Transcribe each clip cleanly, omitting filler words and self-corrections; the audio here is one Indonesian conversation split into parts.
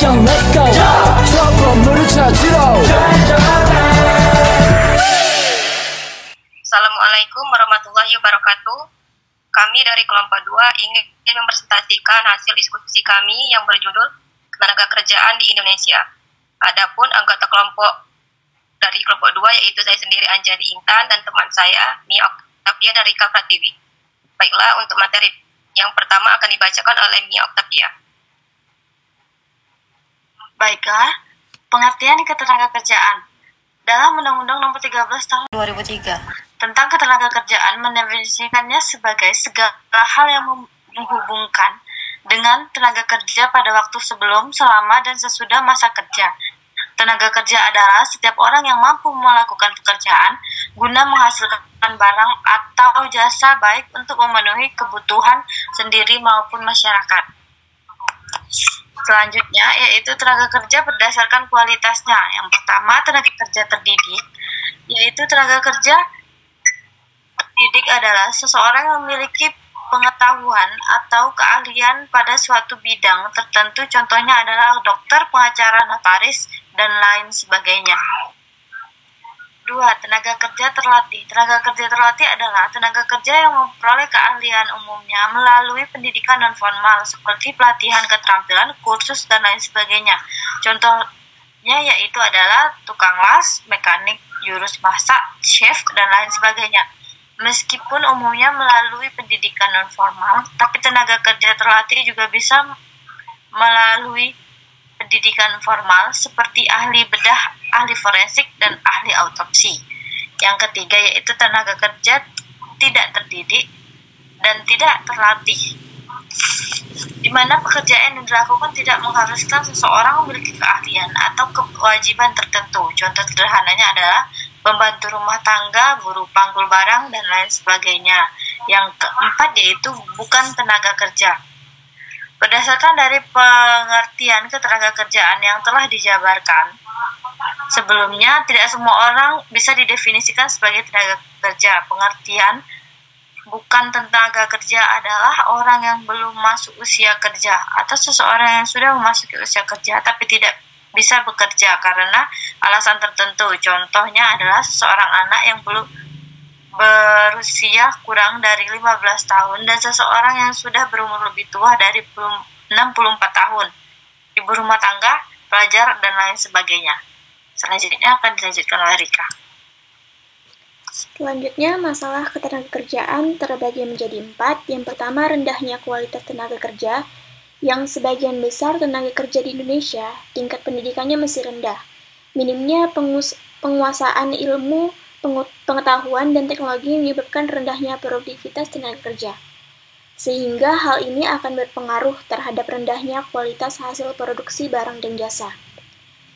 Mission let's go trouble 찾으러 Assalamualaikum warahmatullahi wabarakatuh. Kami dari kelompok 2 ingin mempresentasikan hasil diskusi kami yang berjudul Ketenaga Kerjaan di Indonesia. Adapun anggota kelompok dari kelompok 2 yaitu saya sendiri Anjani Intan dan teman saya Mia Oktavia dari Kapra TV. Baiklah, untuk materi yang pertama akan dibacakan oleh Mia Oktavia. Baiklah, pengertian ketenaga kerjaan. Dalam Undang-Undang Nomor 13 Tahun 2003 tentang ketenaga kerjaan mendefinisikannya sebagai segala hal yang menghubungkan dengan tenaga kerja pada waktu sebelum, selama, dan sesudah masa kerja. Tenaga kerja adalah setiap orang yang mampu melakukan pekerjaan guna menghasilkan barang atau jasa baik untuk memenuhi kebutuhan sendiri maupun masyarakat. Selanjutnya yaitu tenaga kerja berdasarkan kualitasnya. Yang pertama, tenaga kerja terdidik, yaitu tenaga kerja terdidik adalah seseorang yang memiliki pengetahuan atau keahlian pada suatu bidang tertentu, contohnya adalah dokter, pengacara, notaris, dan lain sebagainya. 2. Tenaga kerja terlatih. Tenaga kerja terlatih adalah tenaga kerja yang memperoleh keahlian umumnya melalui pendidikan non-formal seperti pelatihan keterampilan, kursus, dan lain sebagainya. Contohnya yaitu adalah tukang las, mekanik, jurus masak, chef, dan lain sebagainya. Meskipun umumnya melalui pendidikan non-formal, tapi tenaga kerja terlatih juga bisa melalui pendidikan formal seperti ahli bedah, ahli forensik, dan ahli autopsi. Yang ketiga yaitu tenaga kerja tidak terdidik dan tidak terlatih, di mana pekerjaan yang dilakukan tidak mengharuskan seseorang memiliki keahlian atau kewajiban tertentu. Contoh sederhananya adalah pembantu rumah tangga, buruh panggul barang, dan lain sebagainya. Yang keempat yaitu bukan tenaga kerja. Berdasarkan dari pengertian ketenaga kerjaan yang telah dijabarkan sebelumnya, tidak semua orang bisa didefinisikan sebagai tenaga kerja. Pengertian bukan tenaga kerja adalah orang yang belum masuk usia kerja atau seseorang yang sudah memasuki usia kerja tapi tidak bisa bekerja karena alasan tertentu. Contohnya adalah seseorang anak yang belum berusia kurang dari 15 tahun dan seseorang yang sudah berumur lebih tua dari 64 tahun, ibu rumah tangga, pelajar, dan lain sebagainya. Selanjutnya akan dilanjutkan oleh Rika. Selanjutnya, masalah ketenagakerjaan terbagi menjadi 4. Yang pertama, rendahnya kualitas tenaga kerja, yang sebagian besar tenaga kerja di Indonesia tingkat pendidikannya masih rendah. Minimnya penguasaan ilmu, pengetahuan, dan teknologi menyebabkan rendahnya produktivitas tenaga kerja. Sehingga hal ini akan berpengaruh terhadap rendahnya kualitas hasil produksi barang dan jasa.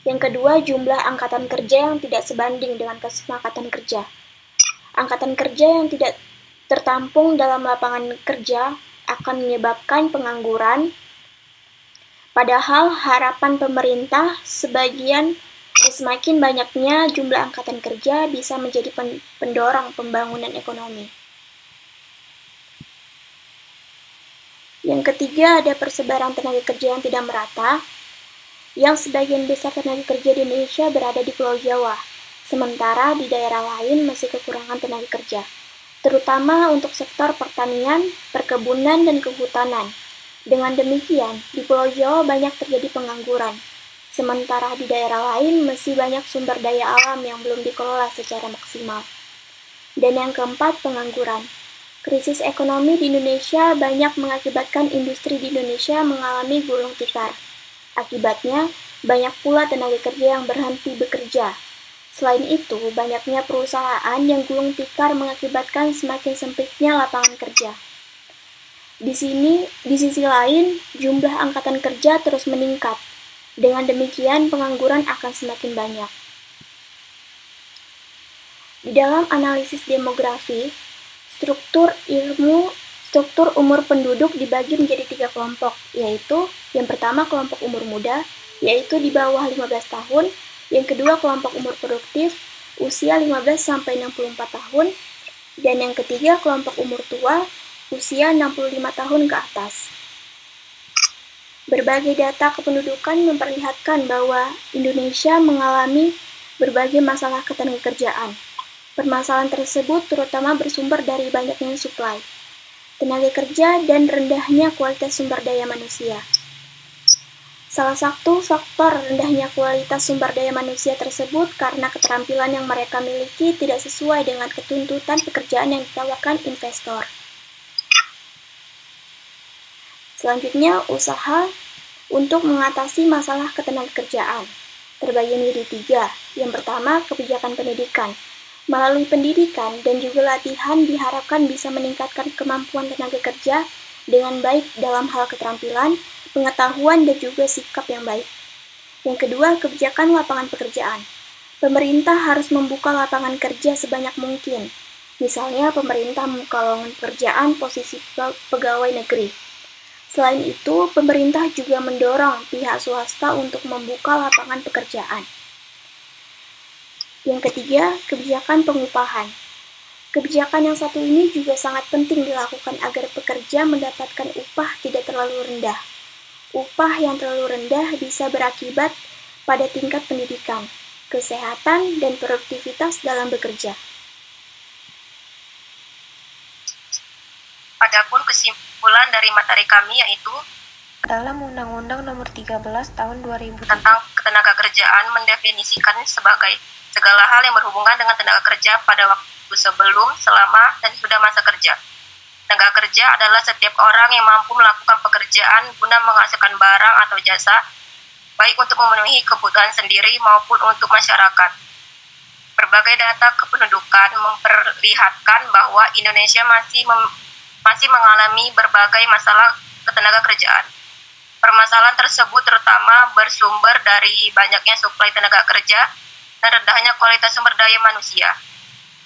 Yang kedua, jumlah angkatan kerja yang tidak sebanding dengan kesepakatan kerja. Angkatan kerja yang tidak tertampung dalam lapangan kerja akan menyebabkan pengangguran, padahal harapan pemerintah semakin banyaknya jumlah angkatan kerja bisa menjadi pendorong pembangunan ekonomi. Yang ketiga, ada persebaran tenaga kerja yang tidak merata, yang sebagian besar tenaga kerja di Indonesia berada di Pulau Jawa, sementara di daerah lain masih kekurangan tenaga kerja, terutama untuk sektor pertanian, perkebunan, dan kehutanan. Dengan demikian, di Pulau Jawa banyak terjadi pengangguran, sementara di daerah lain masih banyak sumber daya alam yang belum dikelola secara maksimal. Dan yang keempat, pengangguran. Krisis ekonomi di Indonesia banyak mengakibatkan industri di Indonesia mengalami gulung tikar. Akibatnya, banyak pula tenaga kerja yang berhenti bekerja. Selain itu, banyaknya perusahaan yang gulung tikar mengakibatkan semakin sempitnya lapangan kerja. Di sisi lain, jumlah angkatan kerja terus meningkat. Dengan demikian, pengangguran akan semakin banyak. Di dalam analisis demografi, struktur umur penduduk dibagi menjadi 3 kelompok, yaitu yang pertama kelompok umur muda, yaitu di bawah 15 tahun, yang kedua kelompok umur produktif, usia 15-64 tahun, dan yang ketiga kelompok umur tua, usia 65 tahun ke atas. Berbagai data kependudukan memperlihatkan bahwa Indonesia mengalami berbagai masalah ketenagakerjaan. Permasalahan tersebut terutama bersumber dari banyaknya suplai tenaga kerja dan rendahnya kualitas sumber daya manusia. Salah satu faktor rendahnya kualitas sumber daya manusia tersebut karena keterampilan yang mereka miliki tidak sesuai dengan ketuntutan pekerjaan yang ditawarkan investor. Selanjutnya, usaha untuk mengatasi masalah ketenagakerjaan terbagi menjadi 3. Yang pertama, kebijakan pendidikan. Melalui pendidikan dan juga latihan diharapkan bisa meningkatkan kemampuan tenaga kerja dengan baik dalam hal keterampilan, pengetahuan, dan juga sikap yang baik. Yang kedua, kebijakan lapangan pekerjaan. Pemerintah harus membuka lapangan kerja sebanyak mungkin. Misalnya, pemerintah membuka lowongan pekerjaan posisi pegawai negeri. Selain itu, pemerintah juga mendorong pihak swasta untuk membuka lapangan pekerjaan. Yang ketiga, kebijakan pengupahan. Kebijakan yang satu ini juga sangat penting dilakukan agar pekerja mendapatkan upah tidak terlalu rendah. Upah yang terlalu rendah bisa berakibat pada tingkat pendidikan, kesehatan, dan produktivitas dalam bekerja. Adapun kesimpulan dari materi kami yaitu dalam Undang-Undang Nomor 13 Tahun 2000 tentang ketenagakerjaan mendefinisikan sebagai segala hal yang berhubungan dengan tenaga kerja pada waktu sebelum, selama, dan sudah masa kerja. Tenaga kerja adalah setiap orang yang mampu melakukan pekerjaan guna menghasilkan barang atau jasa, baik untuk memenuhi kebutuhan sendiri maupun untuk masyarakat. Berbagai data kependudukan memperlihatkan bahwa Indonesia masih mengalami berbagai masalah ketenaga kerjaan. Permasalahan tersebut terutama bersumber dari banyaknya suplai tenaga kerja dan rendahnya kualitas sumber daya manusia.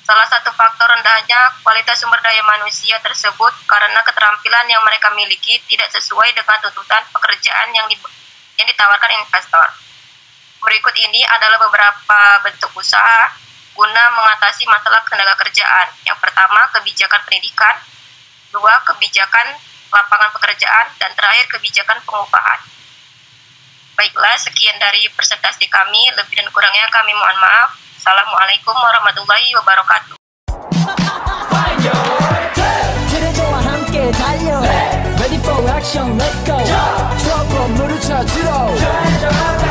Salah satu faktor rendahnya kualitas sumber daya manusia tersebut karena keterampilan yang mereka miliki tidak sesuai dengan tuntutan pekerjaan yang ditawarkan investor. Berikut ini adalah beberapa bentuk usaha guna mengatasi masalah tenaga kerjaan. Yang pertama, kebijakan pendidikan. 2, kebijakan lapangan pekerjaan. Dan terakhir, kebijakan pengupahan. Baiklah, sekian dari presentasi kami. Lebih dan kurangnya kami mohon maaf. Assalamualaikum warahmatullahi wabarakatuh. 그대와 함께 달려 Ready for action, let's go 트럭으로 물을 찾으러